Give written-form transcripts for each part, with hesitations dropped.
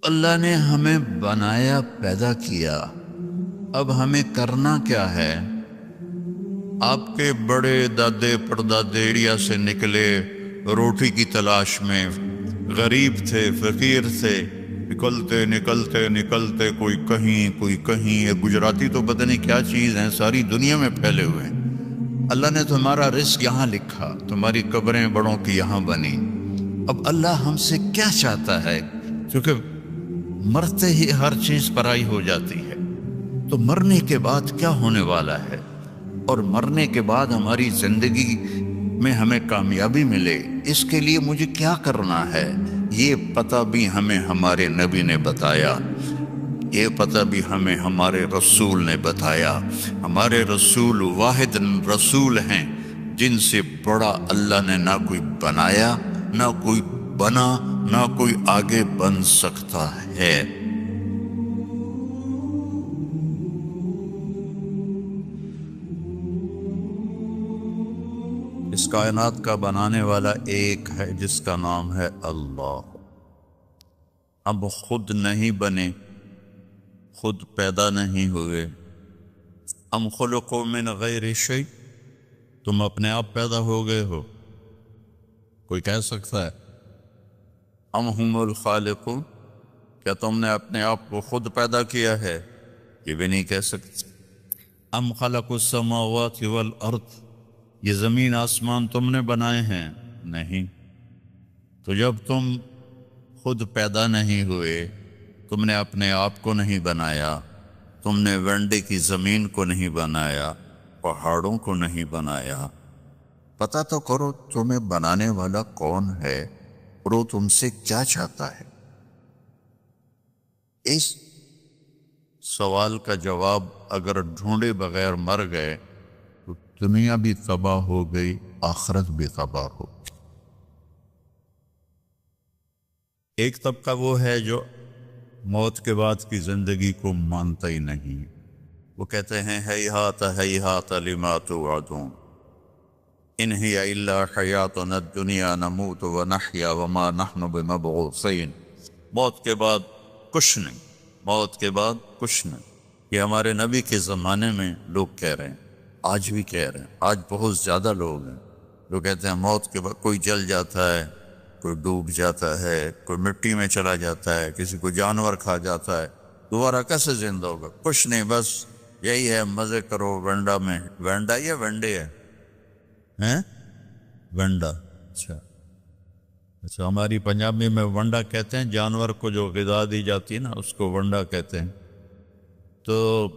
اللہ نے ہمیں بنایا، پیدا کیا، اب ہمیں کرنا کیا ہے؟ آپ کے بڑے دادے پردادے انڈیا سے نکلے روٹی کی تلاش میں، غریب تھے، فقیر تھے، نکلتے نکلتے نکلتے کوئی کہیں کوئی کہیں. یہ گجراتی تو پتہ نہیں کیا چیز ہیں، ساری دنیا میں پھیلے ہوئے ہیں. اللہ نے تمہارا رزق یہاں لکھا، تمہاری قبریں بڑوں کی یہاں بنی. اب اللہ ہم سے کیا چاہتا ہے؟ کیونکہ مرتے ہی ہر چیز پرائی ہو جاتی ہے، تو مرنے کے بعد کیا ہونے والا ہے، اور مرنے کے بعد ہماری زندگی میں ہمیں کامیابی ملے، اس کے لیے مجھے کیا کرنا ہے؟ یہ پتہ بھی ہمیں ہمارے نبی نے بتایا، یہ پتہ بھی ہمیں ہمارے رسول نے بتایا. ہمارے رسول واحد رسول ہیں جن سے بڑا اللہ نے نہ کوئی بنایا، نہ کوئی بنا، نہ کوئی آگے بن سکتا ہے. اس کائنات کا بنانے والا ایک ہے جس کا نام ہے اللہ. اب خود نہیں بنے، خود پیدا نہیں ہوئے. ام خلقوا من غیر شیء، تم اپنے آپ پیدا ہو گئے ہو؟ کوئی کہہ سکتا ہے؟ ام ہم الخالقون، کیا تم نے اپنے آپ کو خود پیدا کیا ہے؟ یہ بھی نہیں کہہ سکتے. ام خلقوا السماوات والارض، یہ زمین آسمان تم نے بنائے ہیں؟ نہیں. تو جب تم خود پیدا نہیں ہوئے، تم نے اپنے آپ کو نہیں بنایا، تم نے ونڈے کی زمین کو نہیں بنایا، پہاڑوں کو نہیں بنایا، پتہ تو کرو تمہیں بنانے والا کون ہے اور وہ تم سے کیا چاہتا ہے. اس سوال کا جواب اگر ڈھونڈے بغیر مر گئے تو دنیا بھی تباہ ہو گئی، آخرت بھی تباہ ہو گئی. ایک طبقہ وہ ہے جو موت کے بعد کی زندگی کو مانتا ہی نہیں. وہ کہتے ہیں ہیہات ہیہات لما توعدون، ان ہی الا حیاتنا الدنیا نموت ونحیا وما نحن بمبعوثین. موت کے بعد کچھ نہیں، موت کے بعد کچھ نہیں. یہ ہمارے نبی کے زمانے میں لوگ کہہ رہے ہیں، آج بھی کہہ رہے ہیں. آج بہت زیادہ لوگ ہیں جو کہتے ہیں موت کے بعد کوئی جل جاتا ہے، کوئی ڈوب جاتا ہے، کوئی مٹی میں چلا جاتا ہے، کسی کو جانور کھا جاتا ہے، دوبارہ کیسے زندہ ہوگا؟ کچھ نہیں، بس یہی ہے، مزے کرو ونڈا میں. وینڈا یا ونڈے ہے؟ ہیں ونڈا. اچھا ہماری پنجابی میں ونڈا کہتے ہیں، جانور کو جو غذا دی جاتی ہے نا اس کو ونڈا کہتے ہیں. تو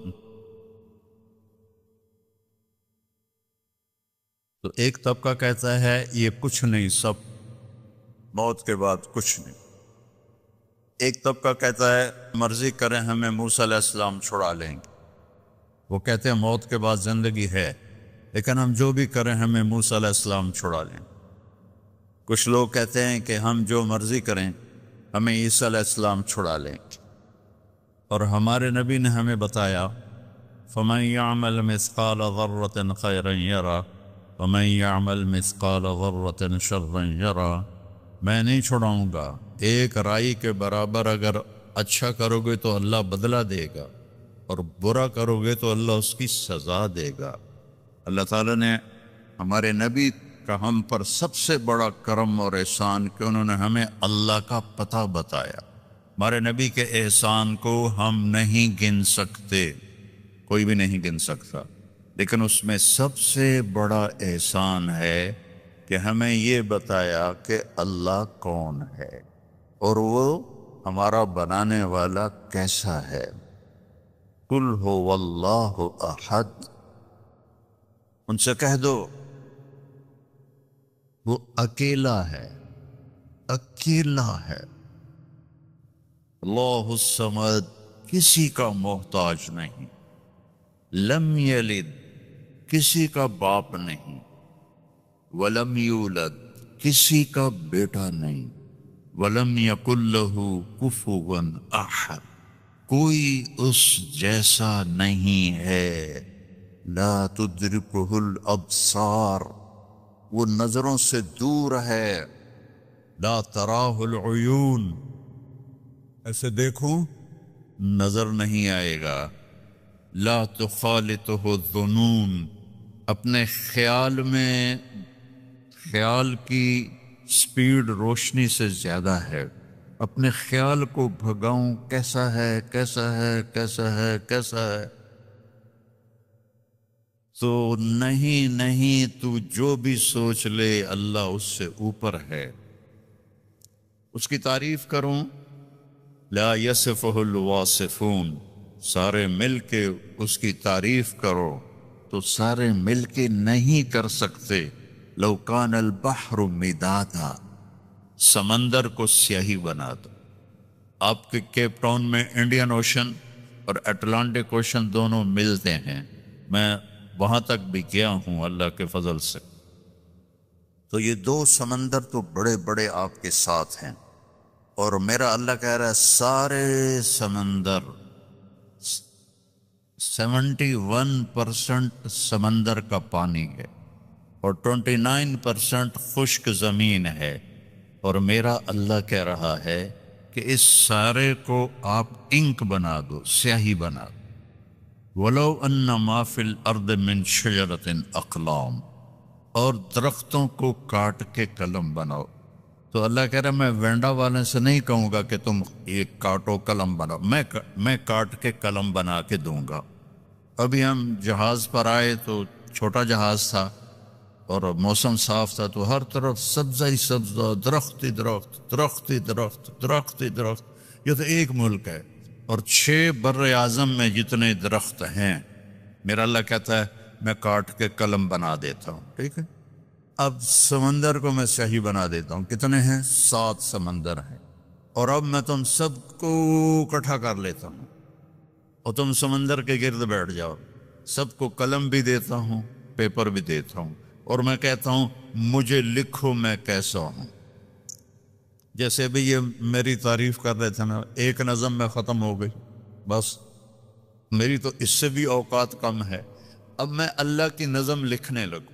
ایک طبقہ کہتا ہے یہ کچھ نہیں، سب موت کے بعد کچھ نہیں. ایک طبقہ کہتا ہے مرضی کریں ہمیں موسیٰ علیہ السلام چھڑا لیں گے. وہ کہتے ہیں موت کے بعد زندگی ہے، لیکن ہم جو بھی کریں ہمیں موسیٰ علیہ السلام چھڑا لیں. کچھ لوگ کہتے ہیں کہ ہم جو مرضی کریں ہمیں عیسیٰ علیہ السلام چھڑا لیں. اور ہمارے نبی نے ہمیں بتایا فَمَن يَعْمَلْ مِثْقَالَ ذَرَّةٍ خَيْرًا يَرَى وَمَن يَعْمَلْ مِثْقَالَ ذَرَّةٍ شَرًّا يَرَى. میں نہیں چھڑاؤں گا. ایک رائی کے برابر اگر اچھا کرو گے تو اللہ بدلہ دے گا، اور برا کرو گے تو اللہ اس کی سزا دے گا. اللہ تعالیٰ نے ہمارے نبی کا ہم پر سب سے بڑا کرم اور احسان کہ انہوں نے ہمیں اللہ کا پتہ بتایا. ہمارے نبی کے احسان کو ہم نہیں گن سکتے، کوئی بھی نہیں گن سکتا. لیکن اس میں سب سے بڑا احسان ہے کہ ہمیں یہ بتایا کہ اللہ کون ہے اور وہ ہمارا بنانے والا کیسا ہے. قل هو اللہ احد، ان سے کہہ دو وہ اکیلا ہے، اکیلا ہے. اللہ الصمد، کسی کا محتاج نہیں. لم یلد، کسی کا باپ نہیں. ولم یولد، کسی کا بیٹا نہیں. ولم یکن لہ کفوا احد، کوئی اس جیسا نہیں ہے. لا تدرکہ الابصار، وہ نظروں سے دور ہے. لا تراہ العیون، ایسے دیکھوں نظر نہیں آئے گا. لا تخالطہ الظنون، اپنے خیال میں، خیال کی سپیڈ روشنی سے زیادہ ہے. اپنے خیال کو بھگاؤں کیسا ہے کیسا ہے کیسا ہے کیسا ہے، تو نہیں نہیں، تو جو بھی سوچ لے اللہ اس سے اوپر ہے. اس کی تعریف کروں، لا یصفہ الواصفون، سارے مل کے اس کی تعریف کرو تو سارے مل کے نہیں کر سکتے. لو کان البحر مدادا، سمندر کو سیاہی بنا دو. آپ کے کیپ ٹاؤن میں انڈین اوشن اور اٹلانٹک اوشن دونوں ملتے ہیں، میں وہاں تک بھی گیا ہوں اللہ کے فضل سے. تو یہ دو سمندر تو بڑے بڑے آپ کے ساتھ ہیں، اور میرا اللہ کہہ رہا ہے سارے سمندر 71% سمندر کا پانی ہے اور 29% خشک زمین ہے. اور میرا اللہ کہہ رہا ہے کہ اس سارے کو آپ انک بنا دو، سیاہی بنا دو. وَلَوْ أَنَّ مَا فِي الْأَرْضِ مِنْ شَجَرَةٍ أَقْلَامٍ، اور درختوں کو کاٹ کے قلم بناؤ. تو اللہ کہہ رہا ہے میں وینڈا والے سے نہیں کہوں گا کہ تم یہ کاٹو قلم بناؤ، میں کاٹ کے قلم بنا کے دوں گا. ابھی ہم جہاز پر آئے تو چھوٹا جہاز تھا اور موسم صاف تھا، تو ہر طرف سبزہ ہی سبزہ، درخت ہی درخت، درخت ہی درخت، درخت ہی درخت. یہ تو ایک ملک ہے، اور 6 بر اعظم میں جتنے درخت ہیں میرا اللہ کہتا ہے میں کاٹ کے قلم بنا دیتا ہوں. ٹھیک ہے، اب سمندر کو میں سیاہی بنا دیتا ہوں. کتنے ہیں؟ 7 سمندر ہیں. اور اب میں تم سب کو اکٹھا کر لیتا ہوں اور تم سمندر کے گرد بیٹھ جاؤ. سب کو قلم بھی دیتا ہوں، پیپر بھی دیتا ہوں، اور میں کہتا ہوں مجھے لکھو میں کیسا ہوں. جیسے بھی یہ میری تعریف کر رہے تھے نا، ایک نظم میں ختم ہو گئی. بس میری تو اس سے بھی اوقات کم ہے. اب میں اللہ کی نظم لکھنے لگوں.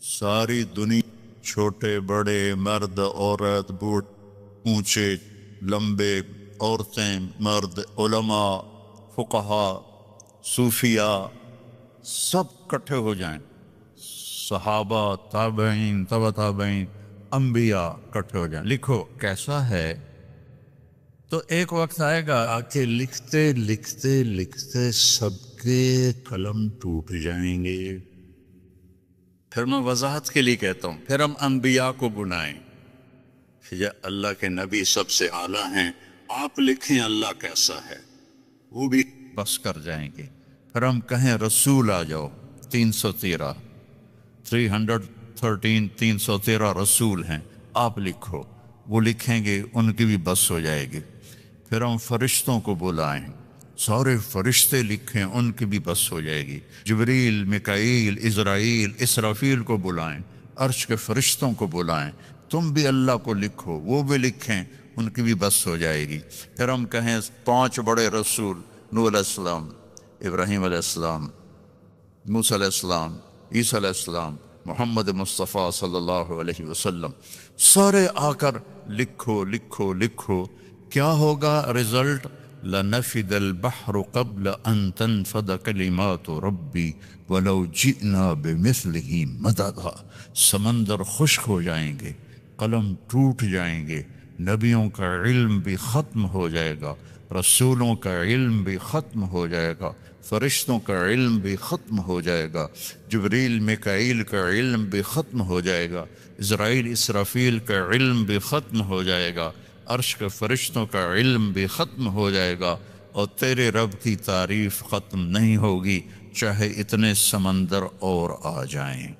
ساری دنیا، چھوٹے بڑے، مرد عورت، بوڑھ اونچے لمبے، عورتیں مرد، علماء فقہا صوفیاء، سب کٹھے ہو جائیں. صحابہ، تابعین، تبع تابعین، انبیاء کٹھے ہو جائیں. لکھو کیسا ہے. تو ایک وقت آئے گا آ کے لکھتے لکھتے لکھتے سب کے قلم ٹوٹ جائیں گے. پھر میں وضاحت کے لیے کہتا ہوں، پھر ہم انبیاء کو بلائیں. یہ اللہ کے نبی سب سے اعلیٰ ہیں، آپ لکھیں اللہ کیسا ہے، وہ بھی بس کر جائیں گے. پھر ہم کہیں رسول آ جاؤ. 313 313 رسول ہیں، آپ لکھو. وہ لکھیں گے، ان کی بھی بس ہو جائے گی. پھر ہم فرشتوں کو بلائیں، سارے فرشتے لکھیں، ان کی بھی بس ہو جائے گی. جبریل، میکائیل، عزرائیل، اسرافیل کو بلائیں، عرش کے فرشتوں کو بلائیں، تم بھی اللہ کو لکھو، وہ بھی لکھیں، ان کی بھی بس ہو جائے گی. پھر ہم کہیں 5 بڑے رسول، نوح علیہ السلام، ابراہیم علیہ السلام، موسیٰ علیہ السلام، عیسیٰ علیہ السلام، محمد مصطفیٰ صلی اللہ علیہ وسلم، سارے آ کر لکھو لکھو لکھو. کیا ہوگا رزلٹ؟ لَنَفِدَ الْبَحْرُ قَبْلَ أَن تَنْفَدَ كَلِمَاتُ رَبِّي وَلَوْ جِئْنَا بِمِثْلِهِ مَدَدًا. سمندر خشک ہو جائیں گے، قلم ٹوٹ جائیں گے، نبیوں کا علم بھی ختم ہو جائے گا، رسولوں کا علم بھی ختم ہو جائے گا، فرشتوں کا علم بھی ختم ہو جائے گا، جبریل میکائیل کا علم بھی ختم ہو جائے گا، اسرائیل اسرافیل کا علم بھی ختم ہو جائے گا، عرش کے فرشتوں کا علم بھی ختم ہو جائے گا، اور تیرے رب کی تعریف ختم نہیں ہوگی چاہے اتنے سمندر اور آ جائیں.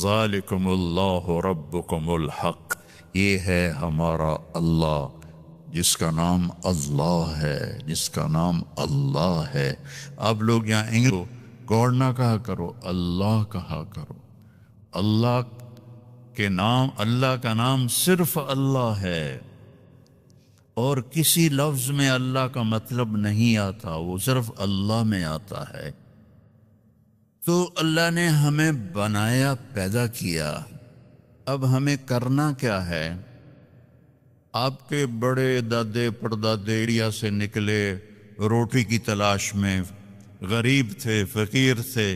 ذالکم اللہ ربکم الحق، یہ ہے ہمارا اللہ جس کا نام اللہ ہے، جس کا نام اللہ ہے. آپ لوگ یہاں انگلش گاڈ نہ کہا کرو، اللہ کہا کرو. اللہ کے نام، اللہ کا نام صرف اللہ ہے، اور کسی لفظ میں اللہ کا مطلب نہیں آتا، وہ صرف اللہ میں آتا ہے. تو اللہ نے ہمیں بنایا، پیدا کیا. اب ہمیں کرنا کیا ہے؟ آپ کے بڑے دادے پردادے انڈیا سے نکلے روٹی کی تلاش میں، غریب تھے، فقیر تھے،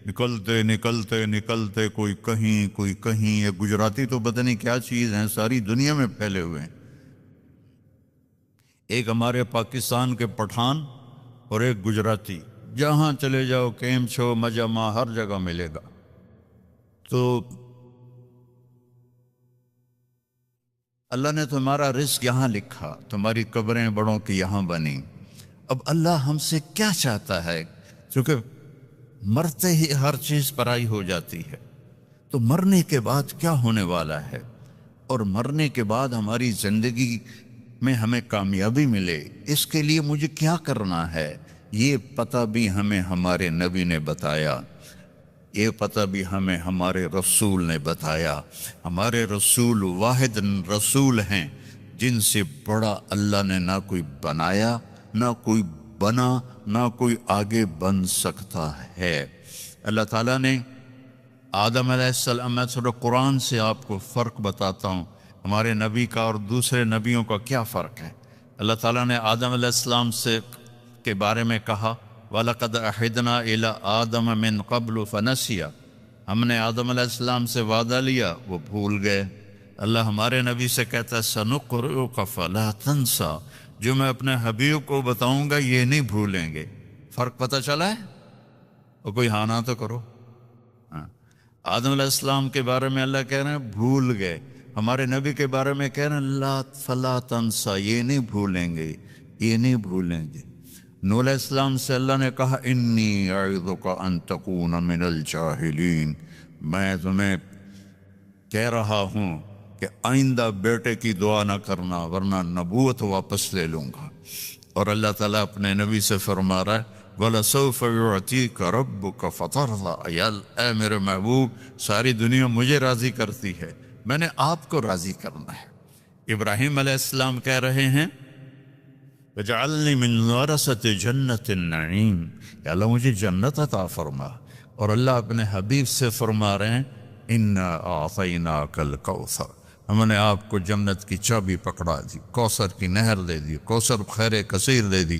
نکلتے نکلتے نکلتے کوئی کہیں. یہ گجراتی تو پتہ نہیں کیا چیز ہیں، ساری دنیا میں پھیلے ہوئے ہیں. ایک ہمارے پاکستان کے پٹھان اور ایک گجراتی، جہاں چلے جاؤ کیم چھو مجمع ہر جگہ ملے گا. تو اللہ نے تمہارا رزق یہاں لکھا، تمہاری قبریں بڑوں کی یہاں بنی. اب اللہ ہم سے کیا چاہتا ہے؟ کیونکہ مرتے ہی ہر چیز پرائی ہو جاتی ہے، تو مرنے کے بعد کیا ہونے والا ہے، اور مرنے کے بعد ہماری زندگی میں ہمیں کامیابی ملے، اس کے لیے مجھے کیا کرنا ہے، یہ پتہ بھی ہمیں ہمارے نبی نے بتایا، یہ پتہ بھی ہمیں ہمارے رسول نے بتایا. ہمارے رسول واحد رسول ہیں جن سے بڑا اللہ نے نہ کوئی بنایا، نہ کوئی بنا، نہ کوئی آگے بن سکتا ہے. اللہ تعالیٰ نے آدم علیہ السلام، میں تھوڑا قرآن سے آپ کو فرق بتاتا ہوں، ہمارے نبی کا اور دوسرے نبیوں کا کیا فرق ہے. اللہ تعالیٰ نے آدم علیہ السلام سے کے بارے میں کہا وَلَقَدْ أَحِدْنَا إِلَىٰ آدَمَ مِن قَبْلُ فَنَسِيَ، ہم نے آدم علیہ السلام سے وعدہ لیا، وہ بھول گئے. اللہ ہمارے نبی سے کہتا ہے سَنُقْرِئُكَ فَلَا تَنْسَىٰ، جو میں اپنے حبیب کو بتاؤں گا یہ نہیں بھولیں گے. فرق پتہ چلا ہے؟ اور کوئی ہانا تو کرو. آدم علیہ السلام کے بارے میں اللہ کہہ رہے ہیں بھول گئے، ہمارے نبی کے بارے میں کہہ رہے ہیں لا فلا تنسا، یہ نہیں بھولیں گے، یہ نہیں بھولیں گے. نوح علیہ السلام سے اللہ نے کہا انی اعظک ان تکون من الجاہلین، میں تمہیں کہہ رہا ہوں کہ آئندہ بیٹے کی دعا نہ کرنا ورنہ نبوت واپس لے لوں گا. اور اللہ تعالیٰ اپنے نبی سے فرما رہا ہے وَلَسَوْفَ يُعْتِيكَ رَبُّكَ فَتَرْضَىٰ، اے میرے محبوب ساری دنیا مجھے راضی کرتی ہے، میں نے آپ کو راضی کرنا ہے. ابراہیم علیہ السلام کہہ رہے ہیں وَجَعَلْنِي مِنْ وَرَثَةِ جَنَّةِ النَّعِيمِ، یا اللہ مجھے جنت عطا فرما. اور اللہ اپنے حبیب سے فرما رہے ہیں اِنَّا أَعْطَيْنَاكَ الْكَوْثَرَ، ہم نے آپ کو جنت کی چابی پکڑا دی، کوثر کی نہر دے دی، کوثر خیر کثیر دے دی.